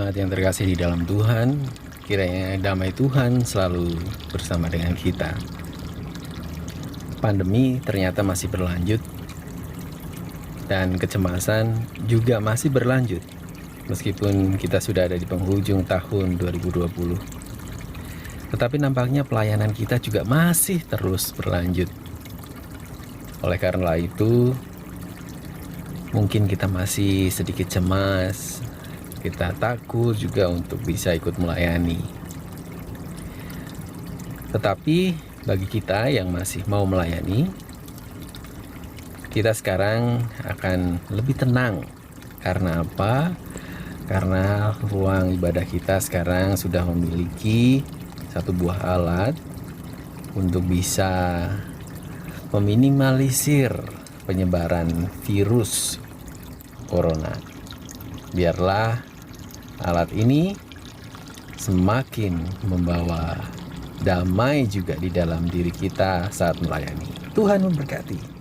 Jemaat yang terkasih di dalam Tuhan, kiranya damai Tuhan selalu bersama dengan kita. Pandemi ternyata masih berlanjut dan kecemasan juga masih berlanjut meskipun kita sudah ada di penghujung tahun 2020. Tetapi nampaknya pelayanan kita juga masih terus berlanjut. Oleh karena itu, mungkin kita masih sedikit cemas, kita takut juga untuk bisa ikut melayani. Tetapi bagi kita yang masih mau melayani, kita sekarang akan lebih tenang. Karena apa? Karena ruang ibadah kita sekarang sudah memiliki satu buah alat untuk bisa meminimalisir penyebaran virus corona. Biarlah alat ini semakin membawa damai juga di dalam diri kita saat melayani. Tuhan memberkati.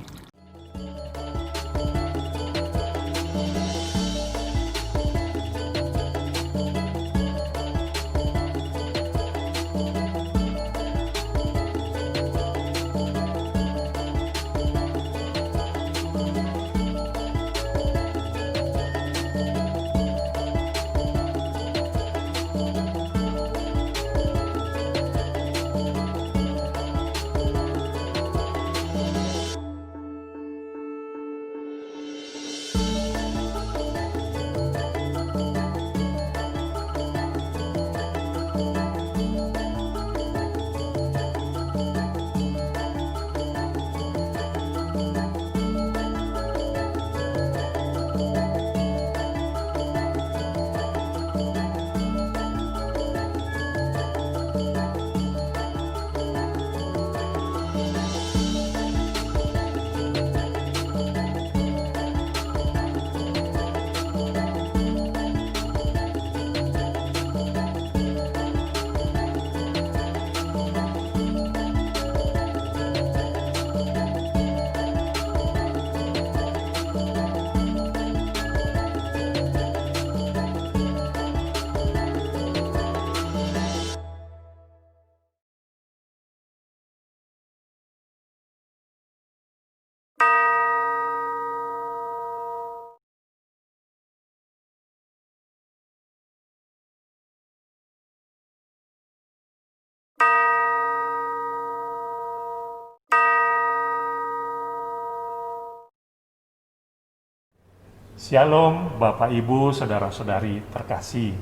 Shalom Bapak Ibu Saudara-saudari terkasih.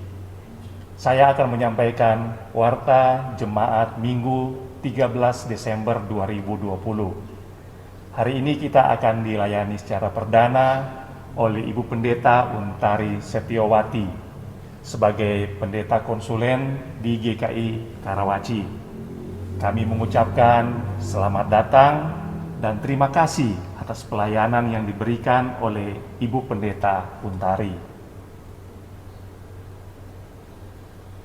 Saya akan menyampaikan warta jemaat Minggu 13 Desember 2020. Hari ini kita akan dilayani secara perdana oleh Ibu Pendeta Untari Setiowati sebagai pendeta konsulen di GKI Karawaci. Kami mengucapkan selamat datang dan terima kasih atas pelayanan yang diberikan oleh Ibu Pendeta Untari.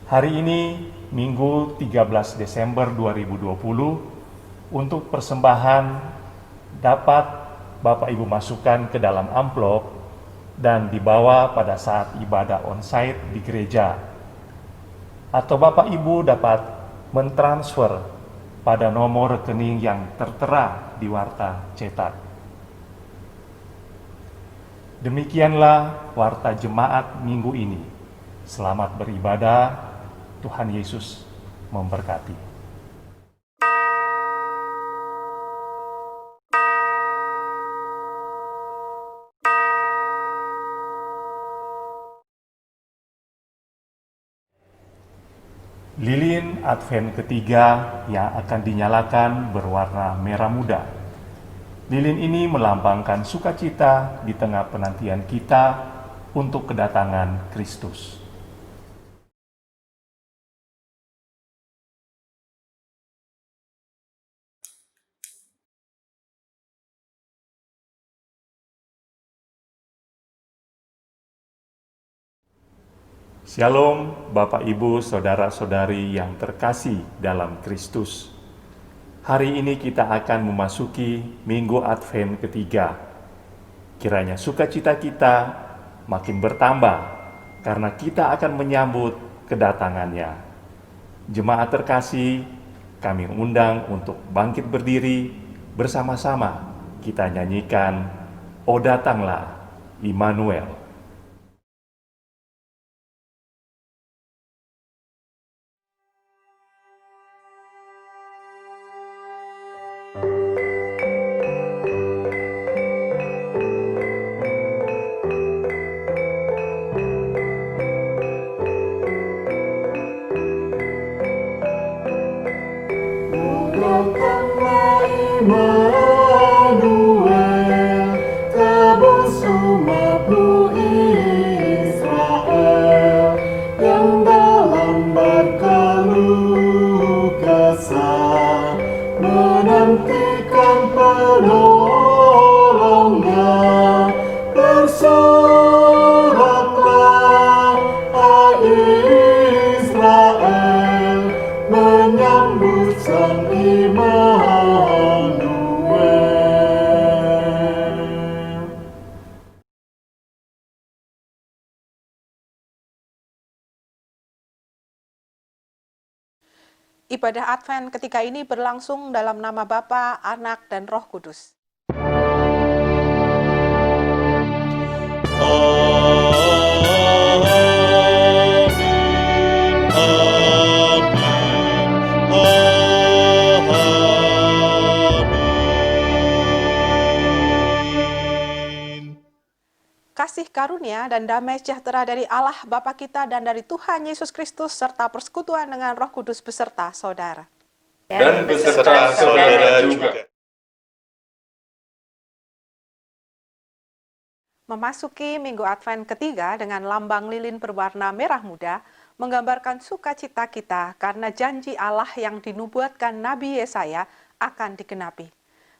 Hari ini, Minggu 13 Desember 2020, untuk persembahan dapat Bapak Ibu masukkan ke dalam amplop dan dibawa pada saat ibadah onsite di gereja. Atau Bapak Ibu dapat mentransfer pada nomor rekening yang tertera di warta cetak. Demikianlah warta jemaat minggu ini. Selamat beribadah, Tuhan Yesus memberkati. Lilin Advent ketiga yang akan dinyalakan berwarna merah muda. Lilin ini melambangkan sukacita di tengah penantian kita untuk kedatangan Kristus. Shalom Bapak Ibu Saudara-saudari yang terkasih dalam Kristus. Hari ini kita akan memasuki Minggu Advent ketiga. Kiranya sukacita kita makin bertambah karena kita akan menyambut kedatangannya. Jemaat terkasih, kami undang untuk bangkit berdiri bersama-sama kita nyanyikan "O Datanglah Immanuel". Datanglah Immanuel, tebus umatmu Israel, yang dalam berkeluh kesah menantikan penolongnya. Bersoraklah, hai Israel, menyambut Sang Immanuel. Ibadah Advent ketika ini berlangsung dalam nama Bapa, Anak, dan Roh Kudus. Kasih karunia dan damai sejahtera dari Allah Bapa kita dan dari Tuhan Yesus Kristus serta persekutuan dengan Roh Kudus beserta saudara. Dan beserta saudara juga. Memasuki Minggu Advent ketiga dengan lambang lilin berwarna merah muda, menggambarkan sukacita kita karena janji Allah yang dinubuatkan Nabi Yesaya akan digenapi.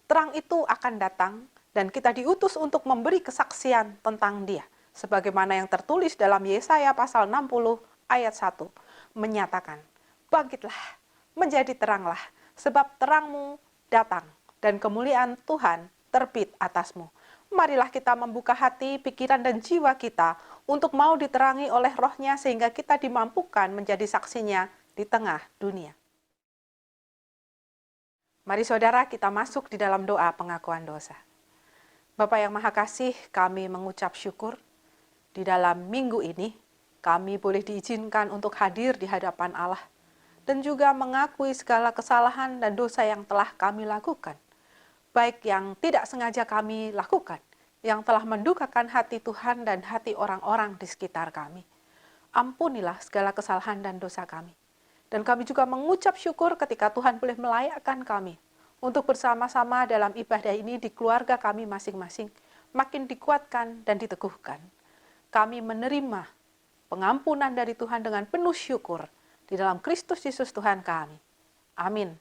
Terang itu akan datang, dan kita diutus untuk memberi kesaksian tentang Dia, sebagaimana yang tertulis dalam Yesaya pasal 60 ayat 1, menyatakan, "Bangkitlah, menjadi teranglah, sebab terangmu datang, dan kemuliaan Tuhan terbit atasmu." Marilah kita membuka hati, pikiran, dan jiwa kita untuk mau diterangi oleh Roh-Nya sehingga kita dimampukan menjadi saksinya di tengah dunia. Mari saudara, kita masuk di dalam doa pengakuan dosa. Bapa yang Maha Kasih, kami mengucap syukur di dalam minggu ini kami boleh diizinkan untuk hadir di hadapan Allah dan juga mengakui segala kesalahan dan dosa yang telah kami lakukan, baik yang tidak sengaja kami lakukan, yang telah mendukakan hati Tuhan dan hati orang-orang di sekitar kami. Ampunilah segala kesalahan dan dosa kami. Dan kami juga mengucap syukur ketika Tuhan boleh melayakkan kami untuk bersama-sama dalam ibadah ini di keluarga kami masing-masing, makin dikuatkan dan diteguhkan. Kami menerima pengampunan dari Tuhan dengan penuh syukur di dalam Kristus Yesus Tuhan kami. Amin.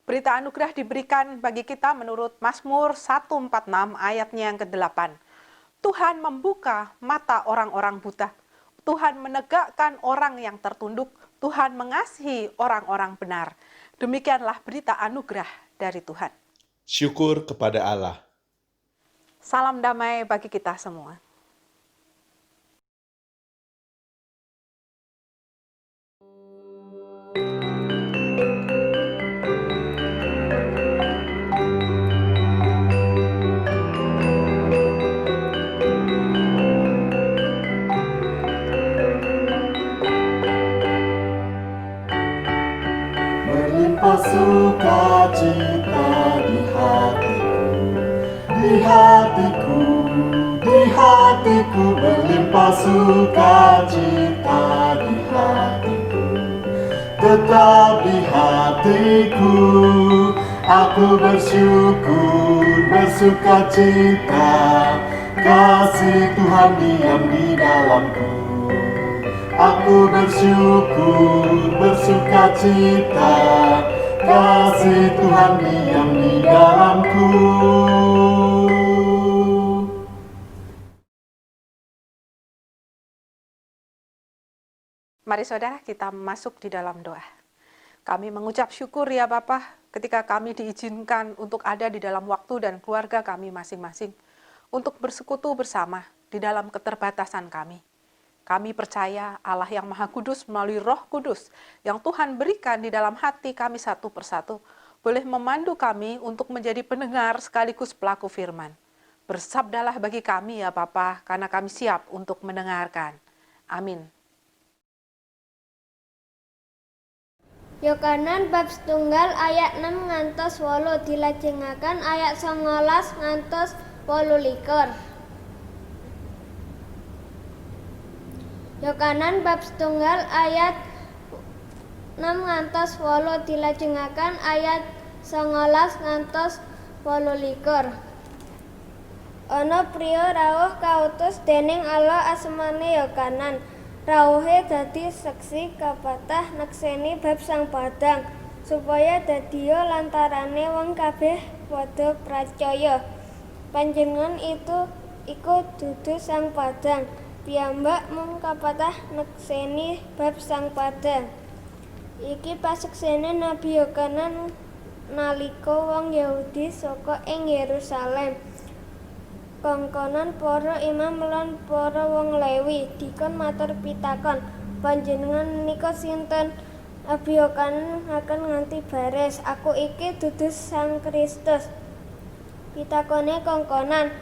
Berita anugerah diberikan bagi kita menurut Mazmur 146 ayatnya yang ke-8. Tuhan membuka mata orang-orang buta. Tuhan menegakkan orang yang tertunduk. Tuhan mengasihi orang-orang benar. Demikianlah berita anugerah dari Tuhan. Syukur kepada Allah. Salam damai bagi kita semua. Berlimpah sukacita di hatiku, di hatiku, di hatiku. Berlimpah sukacita di hatiku, tetap di hatiku. Aku bersyukur, bersukacita, kasih Tuhan diam di dalamku. Aku bersyukur, bersukacita, kasih Tuhan diam di dalamku. Mari saudara, kita masuk di dalam doa. Kami mengucap syukur ya Bapa ketika kami diizinkan untuk ada di dalam waktu dan keluarga kami masing-masing. untuk bersekutu bersama di dalam keterbatasan kami. Kami percaya Allah yang Maha Kudus melalui Roh Kudus yang Tuhan berikan di dalam hati kami satu persatu, boleh memandu kami untuk menjadi pendengar sekaligus pelaku firman. Bersabdalah bagi kami ya Bapa, karena kami siap untuk mendengarkan. Amin. Yohanes bab setunggal ayat 6 ngantos 8 dilajengaken ayat 19 ngantos 18. Yohanes bab setunggal ayat 6 ngantos 8 dilajengaken ayat 19 ngantos 18. Ana priya rawuh kautus dening Allah asmane Yohanes. Rawuhe dadi seksi kapatah nekseni bab sang padang, supaya dadiya lantarane wong kabeh padha pracaya. Panjenengan iku dudu sang padang, piyambak mung kapatah nekseni bab sang padang. Iki paseksene Nabi Yohanes nalika wong Yahudi saka ing Yerusalem kongkonan para imam lan para wong Lewi dikon matur pitakon, panjenengan menika sinten? Nabi Yohanes akan nganti baris, aku iki dudu Sang Kristus. Pitakone kongkonan,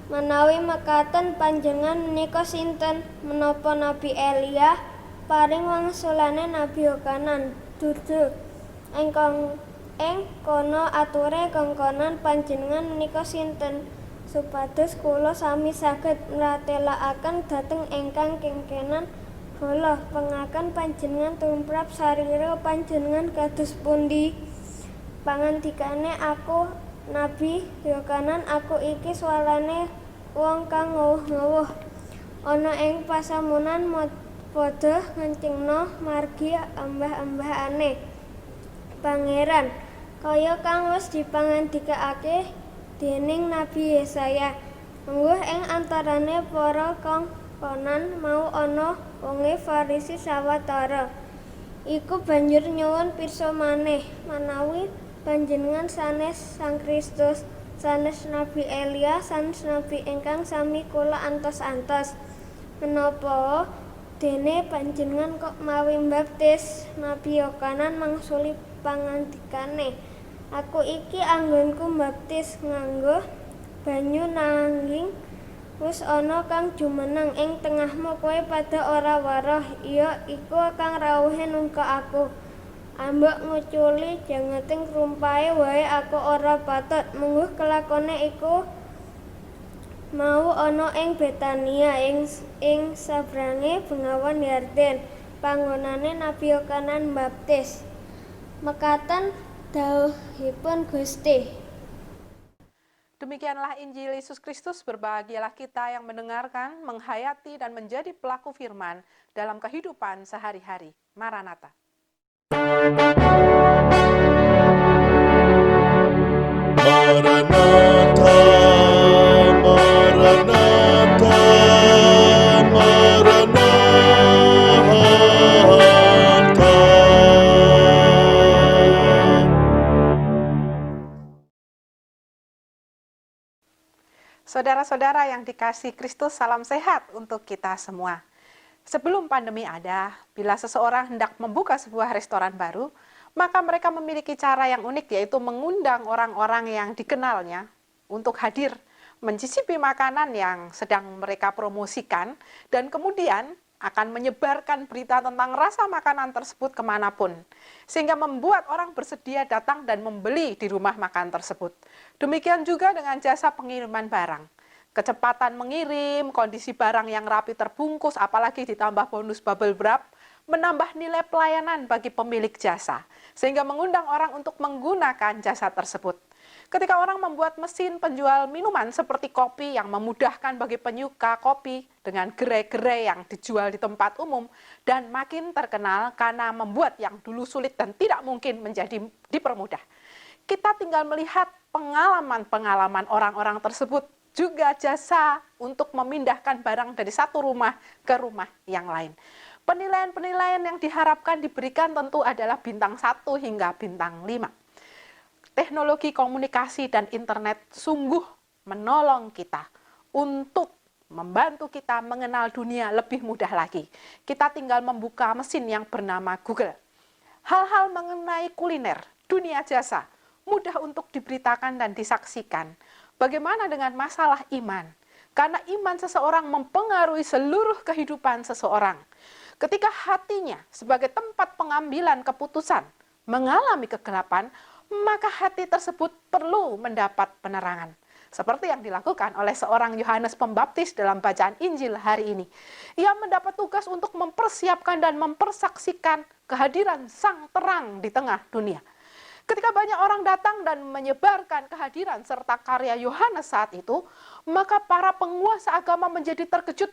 menawi mekaten panjenengan menika sinten? Menapa Nabi Elia? Paring wangsulane Nabi Yohanes, dudu. Ing kono ature kongkonan panjenengan menika sinten? Supados kula sami saged mratelakaken dhateng ingkang kengkenan bala pengaken panjenengan tumrap sarira panjenengan kados pundi. Pangandikane aku Nabi Yohanes, aku iki swalane wong kang ngowuh-ngowuh ana ing pasamunan padha ngencengna margi ambah-ambahane Pangeran kaya kang wis dipangandikake dening Nabi Yesaya. Mungguh ing antarane para kongkonan mau ana wonge Farisi sawetara. Iku banjur nyuwun pirsa maneh, manawi panjenengan sanes Sang Kristus, sanes Nabi Elia, sanes Nabi ingkang sami kula antos-antos. Menapa dene panjenengan kok mawi mbaptis? Nabi Yohanes mangsuli pangandikane, aku iki anggonku mbaptis nganggo banyu nanging wis ana kang jumeneng ing tengahmu kowe pada ora weruh, iya iku kang rawuhe nungka aku. Ambek nguculi jangeting rumpae wae aku ora patut. Mungguh kelakone iku mau ana ing Betania ing sabrange bengawan Yarden, panggonane Nabi Yohanes mbaptis. Mekaten dawuhipun Gusti. Demikianlah Injil Yesus Kristus, berbahagialah kita yang mendengarkan, menghayati, dan menjadi pelaku firman dalam kehidupan sehari-hari. Maranatha. Maranatha, Maranatha, Maranatha. Saudara-saudara yang dikasihi Kristus, salam sehat untuk kita semua. Sebelum pandemi ada, bila seseorang hendak membuka sebuah restoran baru, maka mereka memiliki cara yang unik, yaitu mengundang orang-orang yang dikenalnya untuk hadir, mencicipi makanan yang sedang mereka promosikan, dan kemudian akan menyebarkan berita tentang rasa makanan tersebut kemanapun, sehingga membuat orang bersedia datang dan membeli di rumah makan tersebut. Demikian juga dengan jasa pengiriman barang. Kecepatan mengirim, kondisi barang yang rapi terbungkus, apalagi ditambah bonus bubble wrap, menambah nilai pelayanan bagi pemilik jasa, sehingga mengundang orang untuk menggunakan jasa tersebut. Ketika orang membuat mesin penjual minuman seperti kopi yang memudahkan bagi penyuka kopi dengan gerai-gerai yang dijual di tempat umum, dan makin terkenal karena membuat yang dulu sulit dan tidak mungkin menjadi dipermudah. Kita tinggal melihat pengalaman-pengalaman orang-orang tersebut, juga jasa untuk memindahkan barang dari satu rumah ke rumah yang lain. Penilaian-penilaian yang diharapkan diberikan tentu adalah bintang 1 hingga bintang 5. Teknologi komunikasi dan internet sungguh menolong kita untuk membantu kita mengenal dunia lebih mudah lagi. Kita tinggal membuka mesin yang bernama Google. Hal-hal mengenai kuliner, dunia jasa, mudah untuk diberitakan dan disaksikan. Bagaimana dengan masalah iman? Karena iman seseorang mempengaruhi seluruh kehidupan seseorang. Ketika hatinya sebagai tempat pengambilan keputusan mengalami kegelapan, maka hati tersebut perlu mendapat penerangan. Seperti yang dilakukan oleh seorang Yohanes Pembaptis dalam bacaan Injil hari ini. Ia mendapat tugas untuk mempersiapkan dan mempersaksikan kehadiran sang terang di tengah dunia. Ketika banyak orang datang dan menyebarkan kehadiran serta karya Yohanes saat itu, maka para penguasa agama menjadi terkejut.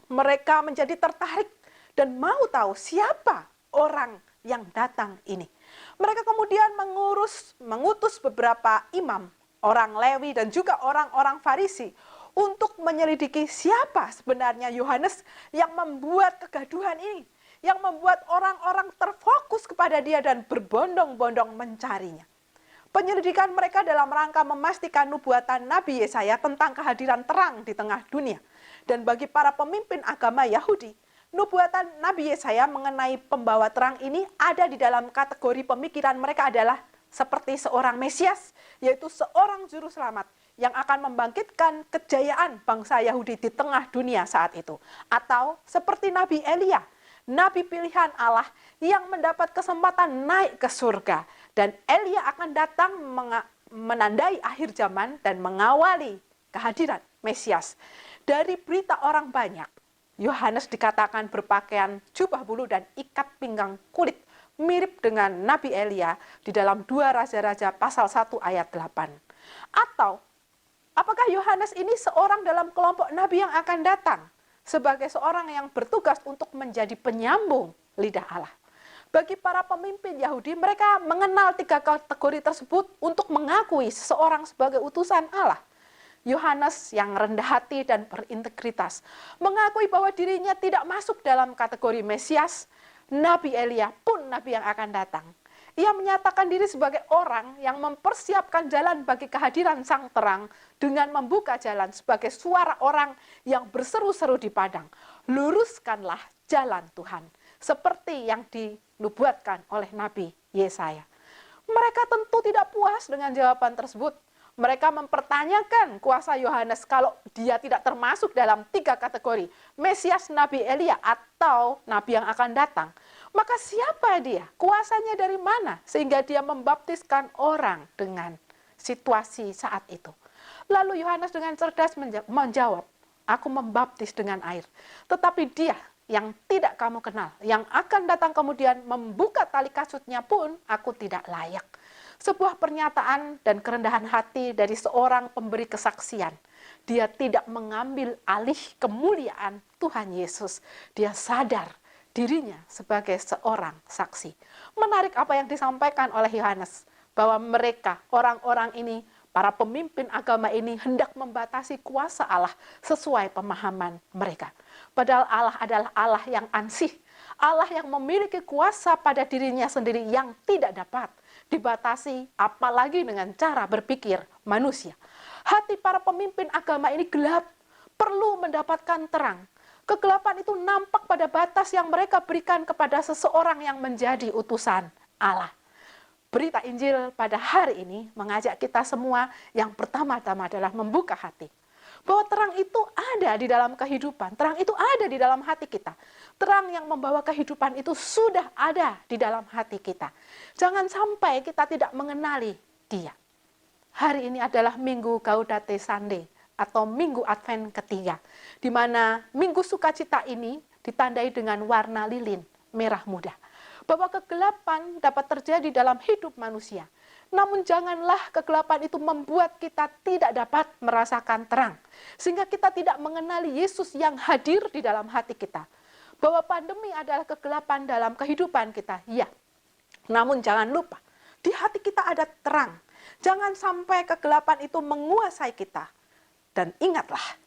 Mereka menjadi tertarik dan mau tahu siapa orang yang datang ini. Mereka kemudian mengutus beberapa imam, orang Lewi dan juga orang-orang Farisi untuk menyelidiki siapa sebenarnya Yohanes yang membuat kegaduhan ini, yang membuat orang-orang terfokus kepada dia dan berbondong-bondong mencarinya. Penyelidikan mereka dalam rangka memastikan nubuatan Nabi Yesaya tentang kehadiran terang di tengah dunia. Dan bagi para pemimpin agama Yahudi, nubuatan Nabi Yesaya mengenai pembawa terang ini ada di dalam kategori pemikiran mereka adalah seperti seorang Mesias, yaitu seorang juru selamat yang akan membangkitkan kejayaan bangsa Yahudi di tengah dunia saat itu. Atau seperti Nabi Elia, nabi pilihan Allah yang mendapat kesempatan naik ke surga. Dan Elia akan datang menandai akhir zaman dan mengawali kehadiran Mesias. Dari berita orang banyak, Yohanes dikatakan berpakaian jubah bulu dan ikat pinggang kulit, mirip dengan Nabi Elia di dalam 2 Raja-Raja pasal 1 ayat 8. Atau, apakah Yohanes ini seorang dalam kelompok Nabi yang akan datang sebagai seorang yang bertugas untuk menjadi penyambung lidah Allah? Bagi para pemimpin Yahudi, mereka mengenal 3 kategori tersebut untuk mengakui seseorang sebagai utusan Allah. Yohanes yang rendah hati dan berintegritas mengakui bahwa dirinya tidak masuk dalam kategori Mesias. Nabi Elia pun nabi yang akan datang. Ia menyatakan diri sebagai orang yang mempersiapkan jalan bagi kehadiran sang terang dengan membuka jalan sebagai suara orang yang berseru-seru di padang. Luruskanlah jalan Tuhan, seperti yang dinubuatkan oleh Nabi Yesaya. Mereka tentu tidak puas dengan jawaban tersebut. Mereka mempertanyakan kuasa Yohanes kalau dia tidak termasuk dalam 3 kategori, Mesias, Nabi Elia, atau Nabi yang akan datang. Maka siapa dia? Kuasanya dari mana? Sehingga dia membaptiskan orang dengan situasi saat itu. Lalu Yohanes dengan cerdas menjawab, aku membaptis dengan air. Tetapi dia yang tidak kamu kenal, yang akan datang kemudian membuka tali kasutnya pun aku tidak layak. Sebuah pernyataan dan kerendahan hati dari seorang pemberi kesaksian. Dia tidak mengambil alih kemuliaan Tuhan Yesus. Dia sadar dirinya sebagai seorang saksi. Menarik apa yang disampaikan oleh Yohanes, bahwa mereka, orang-orang ini, para pemimpin agama ini hendak membatasi kuasa Allah sesuai pemahaman mereka. Padahal Allah adalah Allah yang ansih, Allah yang memiliki kuasa pada dirinya sendiri yang tidak dapat dibatasi, apalagi dengan cara berpikir manusia. Hati para pemimpin agama ini gelap, perlu mendapatkan terang. Kegelapan itu nampak pada batas yang mereka berikan kepada seseorang yang menjadi utusan Allah. Berita Injil pada hari ini mengajak kita semua yang pertama-tama adalah membuka hati. Bahwa terang itu ada di dalam kehidupan, terang itu ada di dalam hati kita. Terang yang membawa kehidupan itu sudah ada di dalam hati kita. Jangan sampai kita tidak mengenali dia. Hari ini adalah Minggu Gaudete Sunday atau Minggu Advent ketiga, di mana Minggu Sukacita ini ditandai dengan warna lilin merah muda. Bahwa kegelapan dapat terjadi dalam hidup manusia. Namun janganlah kegelapan itu membuat kita tidak dapat merasakan terang. Sehingga kita tidak mengenali Yesus yang hadir di dalam hati kita. Bahwa pandemi adalah kegelapan dalam kehidupan kita. Ya, namun jangan lupa, di hati kita ada terang. Jangan sampai kegelapan itu menguasai kita. Dan ingatlah,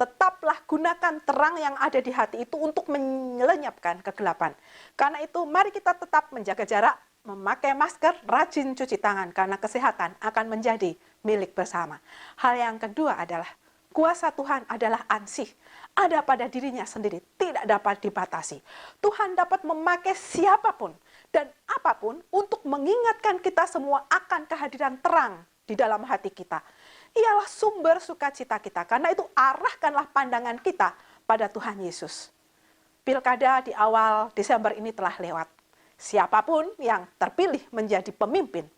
tetaplah gunakan terang yang ada di hati itu untuk melenyapkan kegelapan. Karena itu mari kita tetap menjaga jarak, memakai masker, rajin cuci tangan, karena kesehatan akan menjadi milik bersama. Hal yang kedua adalah Kuasa Tuhan adalah ansih, ada pada dirinya sendiri, tidak dapat dibatasi. Tuhan dapat memakai siapapun dan apapun untuk mengingatkan kita semua akan kehadiran terang di dalam hati kita. Ialah sumber sukacita kita, karena itu arahkanlah pandangan kita pada Tuhan Yesus. Pilkada di awal Desember ini telah lewat. Siapapun yang terpilih menjadi pemimpin,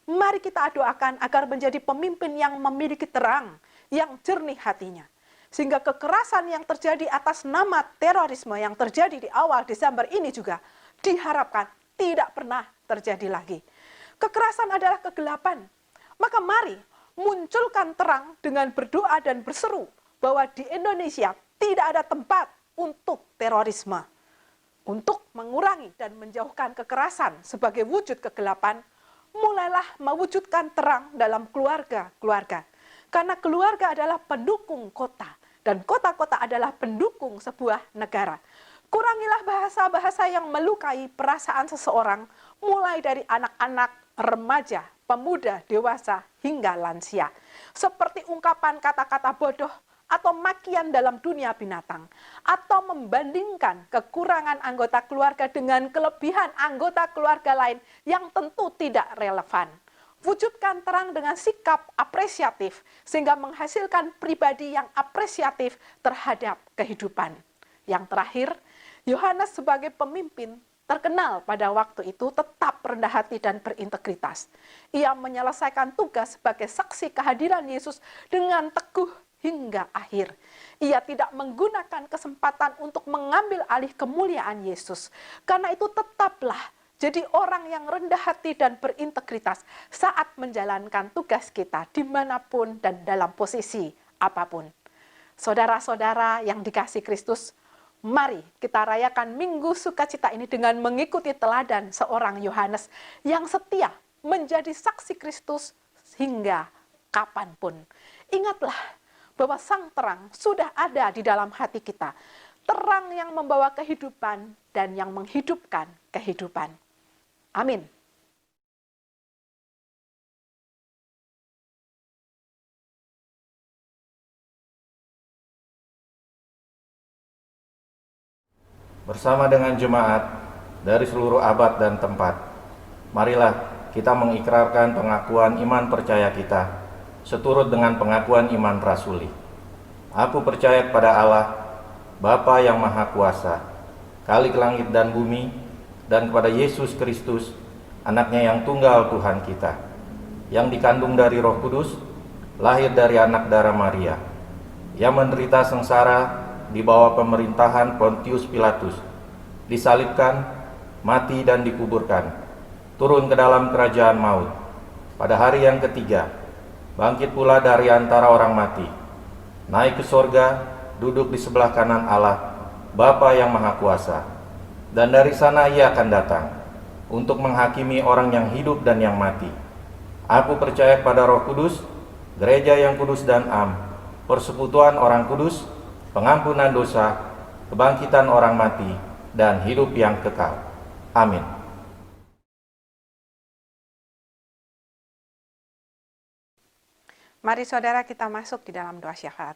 mari kita doakan agar menjadi pemimpin yang memiliki terang, yang jernih hatinya. Sehingga kekerasan yang terjadi atas nama terorisme yang terjadi di awal Desember ini juga diharapkan tidak pernah terjadi lagi. Kekerasan adalah kegelapan. Maka mari munculkan terang dengan berdoa dan berseru bahwa di Indonesia tidak ada tempat untuk terorisme. Untuk mengurangi dan menjauhkan kekerasan sebagai wujud kegelapan, mulailah mewujudkan terang dalam keluarga-keluarga. Karena keluarga adalah pendukung kota, dan kota-kota adalah pendukung sebuah negara. Kurangilah bahasa-bahasa yang melukai perasaan seseorang, mulai dari anak-anak, remaja, pemuda, dewasa, hingga lansia. Seperti ungkapan kata-kata bodoh, atau makian dalam dunia binatang, atau membandingkan kekurangan anggota keluarga dengan kelebihan anggota keluarga lain yang tentu tidak relevan. Wujudkan terang dengan sikap apresiatif, sehingga menghasilkan pribadi yang apresiatif terhadap kehidupan. Yang terakhir, Yohanes sebagai pemimpin terkenal pada waktu itu tetap rendah hati dan berintegritas. Ia menyelesaikan tugas sebagai saksi kehadiran Yesus dengan teguh hingga akhir. Ia tidak menggunakan kesempatan untuk mengambil alih kemuliaan Yesus. Karena itu tetaplah jadi orang yang rendah hati dan berintegritas saat menjalankan tugas kita dimanapun dan dalam posisi apapun. Saudara-saudara yang dikasihi Kristus, mari kita rayakan Minggu Sukacita ini dengan mengikuti teladan seorang Yohanes yang setia menjadi saksi Kristus hingga kapanpun. Ingatlah bahwa sang terang sudah ada di dalam hati kita. Terang yang membawa kehidupan dan yang menghidupkan kehidupan. Amin. Bersama dengan jemaat dari seluruh abad dan tempat, marilah kita mengikrarkan pengakuan iman percaya kita seturut dengan pengakuan iman rasuli. Aku percaya kepada Allah, Bapa yang Maha Kuasa, Khalik langit dan bumi, dan kepada Yesus Kristus, anaknya yang tunggal Tuhan kita, yang dikandung dari Roh Kudus, lahir dari anak darah Maria, yang menderita sengsara di bawah pemerintahan Pontius Pilatus, disalibkan, mati dan dikuburkan, turun ke dalam kerajaan maut. Pada hari yang ketiga, bangkit pula dari antara orang mati, naik ke sorga, duduk di sebelah kanan Allah, Bapa yang Maha Kuasa. Dan dari sana ia akan datang, untuk menghakimi orang yang hidup dan yang mati. Aku percaya pada Roh Kudus, gereja yang kudus dan am, persekutuan orang kudus, pengampunan dosa, kebangkitan orang mati, dan hidup yang kekal. Amin. Mari saudara kita masuk di dalam doa syafaat.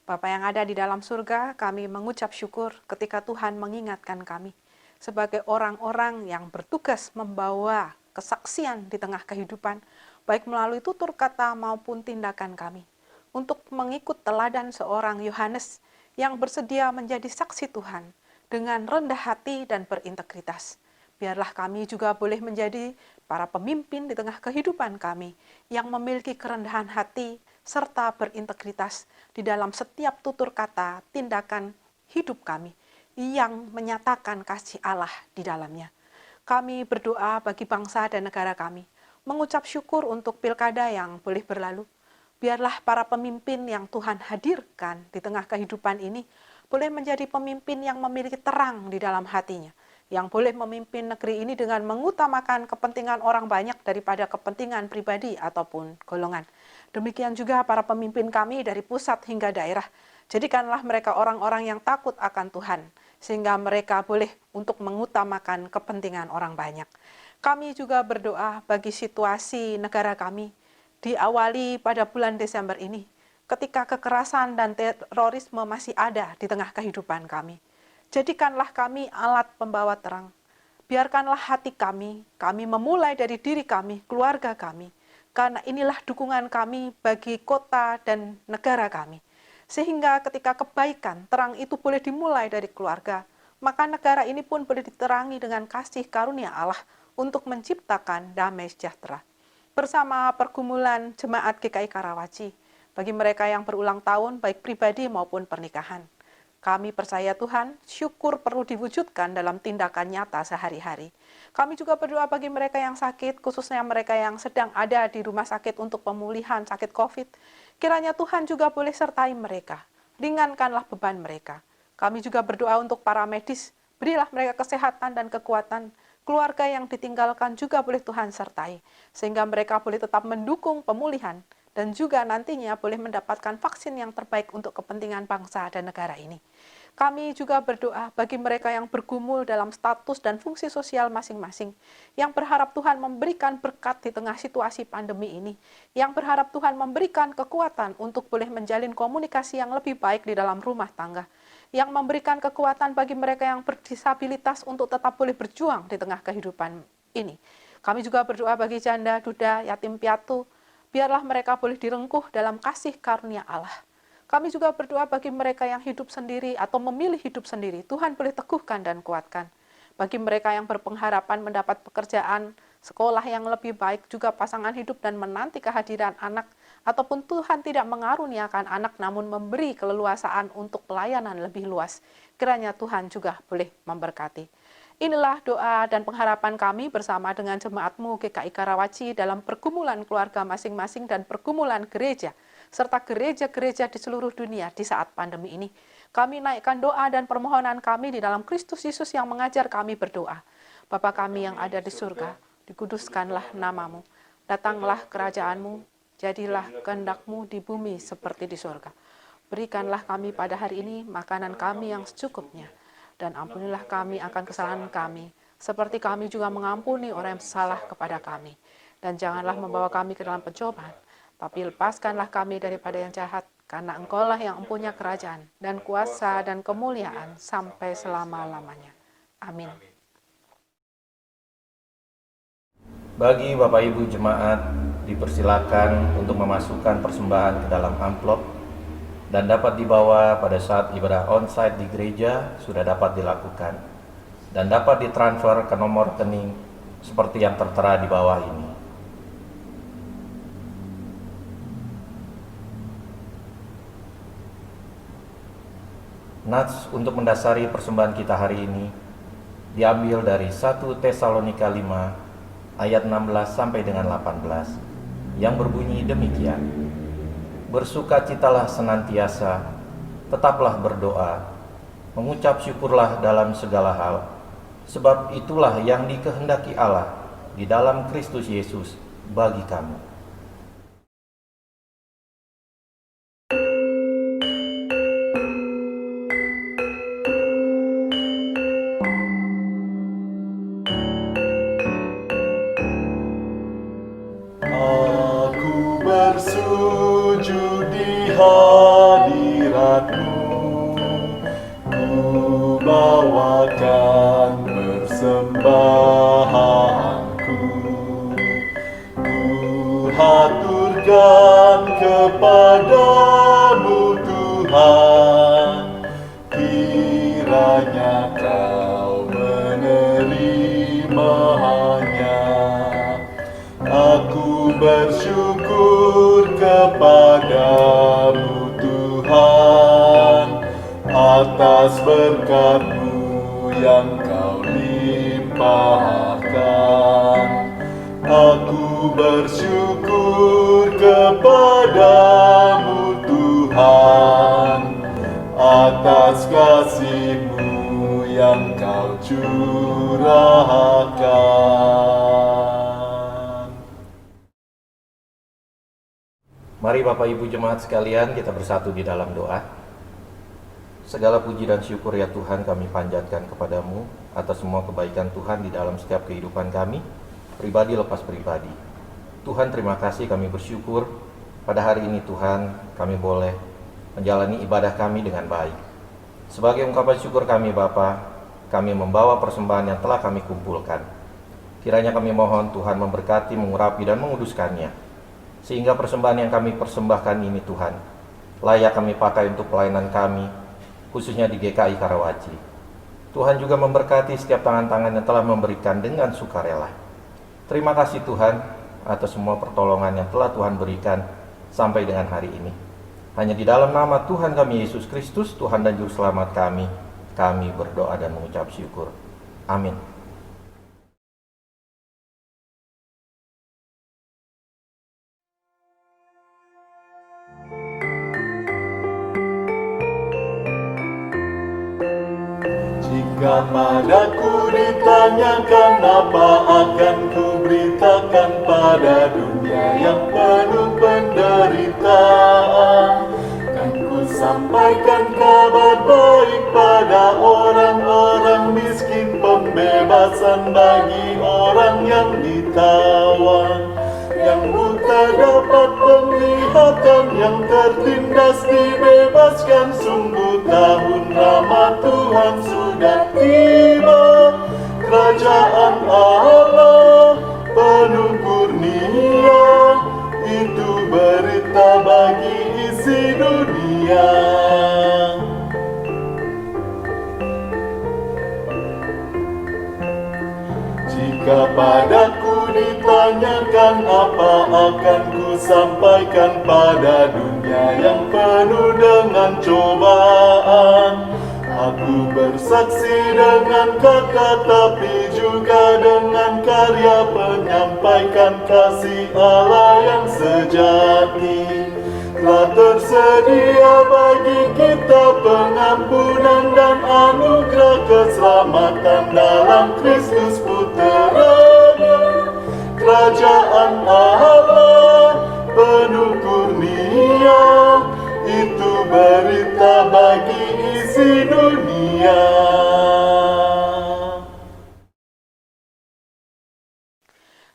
Bapa yang ada di dalam surga, kami mengucap syukur ketika Tuhan mengingatkan kami sebagai orang-orang yang bertugas membawa kesaksian di tengah kehidupan, baik melalui tutur kata maupun tindakan kami, untuk mengikut teladan seorang Yohanes yang bersedia menjadi saksi Tuhan dengan rendah hati dan berintegritas. Biarlah kami juga boleh menjadi para pemimpin di tengah kehidupan kami yang memiliki kerendahan hati serta berintegritas di dalam setiap tutur kata, tindakan hidup kami yang menyatakan kasih Allah di dalamnya. Kami berdoa bagi bangsa dan negara kami, mengucap syukur untuk pilkada yang boleh berlalu. Biarlah para pemimpin yang Tuhan hadirkan di tengah kehidupan ini boleh menjadi pemimpin yang memiliki terang di dalam hatinya, yang boleh memimpin negeri ini dengan mengutamakan kepentingan orang banyak daripada kepentingan pribadi ataupun golongan. Demikian juga para pemimpin kami dari pusat hingga daerah. Jadikanlah mereka orang-orang yang takut akan Tuhan, sehingga mereka boleh untuk mengutamakan kepentingan orang banyak. Kami juga berdoa bagi situasi negara kami, diawali pada bulan Desember ini ketika kekerasan dan terorisme masih ada di tengah kehidupan kami. Jadikanlah kami alat pembawa terang. Biarkanlah hati kami memulai dari diri kami, keluarga kami, karena inilah dukungan kami bagi kota dan negara kami. Sehingga ketika kebaikan, terang itu boleh dimulai dari keluarga, maka negara ini pun boleh diterangi dengan kasih karunia Allah untuk menciptakan damai sejahtera. Bersama pergumulan Jemaat GKI Karawaci, bagi mereka yang berulang tahun, baik pribadi maupun pernikahan, kami percaya Tuhan, syukur perlu diwujudkan dalam tindakan nyata sehari-hari. Kami juga berdoa bagi mereka yang sakit, khususnya mereka yang sedang ada di rumah sakit untuk pemulihan sakit COVID. Kiranya Tuhan juga boleh sertai mereka, ringankanlah beban mereka. Kami juga berdoa untuk para medis, berilah mereka kesehatan dan kekuatan. Keluarga yang ditinggalkan juga boleh Tuhan sertai, sehingga mereka boleh tetap mendukung pemulihan, dan juga nantinya boleh mendapatkan vaksin yang terbaik untuk kepentingan bangsa dan negara ini. Kami juga berdoa bagi mereka yang bergumul dalam status dan fungsi sosial masing-masing, yang berharap Tuhan memberikan berkat di tengah situasi pandemi ini, yang berharap Tuhan memberikan kekuatan untuk boleh menjalin komunikasi yang lebih baik di dalam rumah tangga, yang memberikan kekuatan bagi mereka yang berdisabilitas untuk tetap boleh berjuang di tengah kehidupan ini. Kami juga berdoa bagi janda, duda, yatim piatu, biarlah mereka boleh direngkuh dalam kasih karunia Allah. Kami juga berdoa bagi mereka yang hidup sendiri atau memilih hidup sendiri, Tuhan boleh teguhkan dan kuatkan. Bagi mereka yang berpengharapan mendapat pekerjaan, sekolah yang lebih baik, juga pasangan hidup dan menanti kehadiran anak, ataupun Tuhan tidak mengaruniakan anak namun memberi keleluasaan untuk pelayanan lebih luas, kiranya Tuhan juga boleh memberkati. Inilah doa dan pengharapan kami bersama dengan Jemaat-Mu GKI Karawaci dalam pergumulan keluarga masing-masing dan pergumulan gereja, serta gereja-gereja di seluruh dunia di saat pandemi ini. Kami naikkan doa dan permohonan kami di dalam Kristus Yesus yang mengajar kami berdoa. Bapa kami yang ada di surga, dikuduskanlah nama-Mu, datanglah kerajaan-Mu, jadilah kehendak-Mu di bumi seperti di surga. Berikanlah kami pada hari ini makanan kami yang secukupnya, dan ampunilah kami akan kesalahan kami, seperti kami juga mengampuni orang yang salah kepada kami. Dan janganlah membawa kami ke dalam pencobaan, tapi lepaskanlah kami daripada yang jahat, karena Engkaulah yang mempunyai kerajaan, dan kuasa, dan kemuliaan, sampai selama-lamanya. Amin. Bagi Bapak Ibu Jemaat, dipersilakan untuk memasukkan persembahan ke dalam amplop, dan dapat dibawa pada saat ibadah onsite di gereja sudah dapat dilakukan, dan dapat ditransfer ke nomor rekening seperti yang tertera di bawah ini. Nats untuk mendasari persembahan kita hari ini diambil dari 1 Tesalonika 5 ayat 16 sampai dengan 18 yang berbunyi demikian. Bersukacitalah senantiasa, tetaplah berdoa, mengucap syukurlah dalam segala hal, sebab itulah yang dikehendaki Allah di dalam Kristus Yesus bagi kamu. Aku bersujud di hadirat-Mu, ku bawakan persembahanku, ku haturkan kepadamu Tuhan, kiranya Kau menerimanya. Aku bersyukur kepadamu Tuhan atas berkat-Mu yang Kau limpahkan. Aku bersyukur kepadamu Tuhan atas kasih-Mu yang Kau curahkan. Mari Bapak Ibu Jemaat sekalian, kita bersatu di dalam doa. Segala puji dan syukur ya Tuhan kami panjatkan kepadamu atas semua kebaikan Tuhan di dalam setiap kehidupan kami, pribadi lepas pribadi. Tuhan terima kasih, kami bersyukur pada hari ini Tuhan, kami boleh menjalani ibadah kami dengan baik. Sebagai ungkapan syukur kami Bapa, kami membawa persembahan yang telah kami kumpulkan. Kiranya kami mohon Tuhan memberkati, mengurapi, dan menguduskannya, sehingga persembahan yang kami persembahkan ini Tuhan, layak kami pakai untuk pelayanan kami, khususnya di GKI Karawaci. Tuhan juga memberkati setiap tangan-tangan yang telah memberikan dengan sukarela. Terima kasih Tuhan atas semua pertolongan yang telah Tuhan berikan sampai dengan hari ini. Hanya di dalam nama Tuhan kami Yesus Kristus, Tuhan dan Juru Selamat kami berdoa dan mengucap syukur. Amin. Jika padaku ditanyakan apa akan ku beritakan pada dunia yang penuh penderitaan, kan ku sampaikan kabar baik pada orang-orang miskin, pembebasan bagi orang yang ditawan, yang buta dapat penglihatan, yang tertindas dibebaskan. Sungguh tahun rahmat Tuhan sudah tiba, kerajaan Allah penuh kurnia, itu berita bagi isi dunia. Jika padaku ditanyakan apa akan ku sampaikan pada dunia yang penuh dengan cobaan, aku bersaksi dengan kata tapi juga dengan karya, menyampaikan kasih Allah yang sejati. Telah tersedia bagi kita pengampunan dan anugerah keselamatan dalam Kristus Puteranya. Kerajaan Allah penuh kurnia, itu berita bagi isi dunia.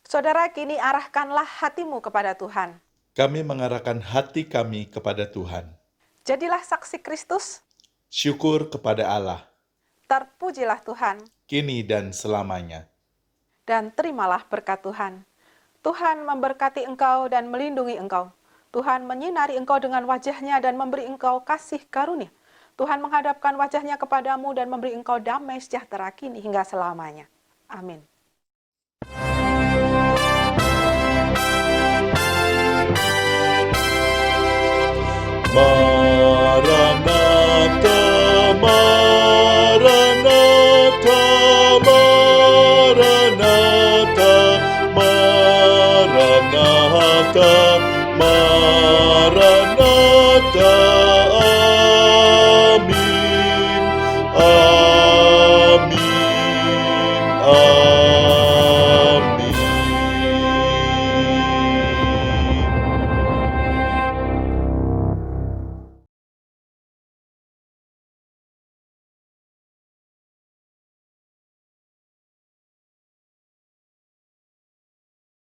Saudara, kini arahkanlah hatimu kepada Tuhan. Kami mengarahkan hati kami kepada Tuhan. Jadilah saksi Kristus, Syukur kepada Allah, terpujilah Tuhan, kini dan selamanya. dan terimalah berkat Tuhan. Tuhan memberkati engkau dan melindungi engkau. Tuhan menyinari engkau dengan wajah-Nya dan memberi engkau kasih karunia. Tuhan menghadapkan wajah-Nya kepadamu dan memberi engkau damai sejahtera kini hingga selamanya. Amin. Maranatha,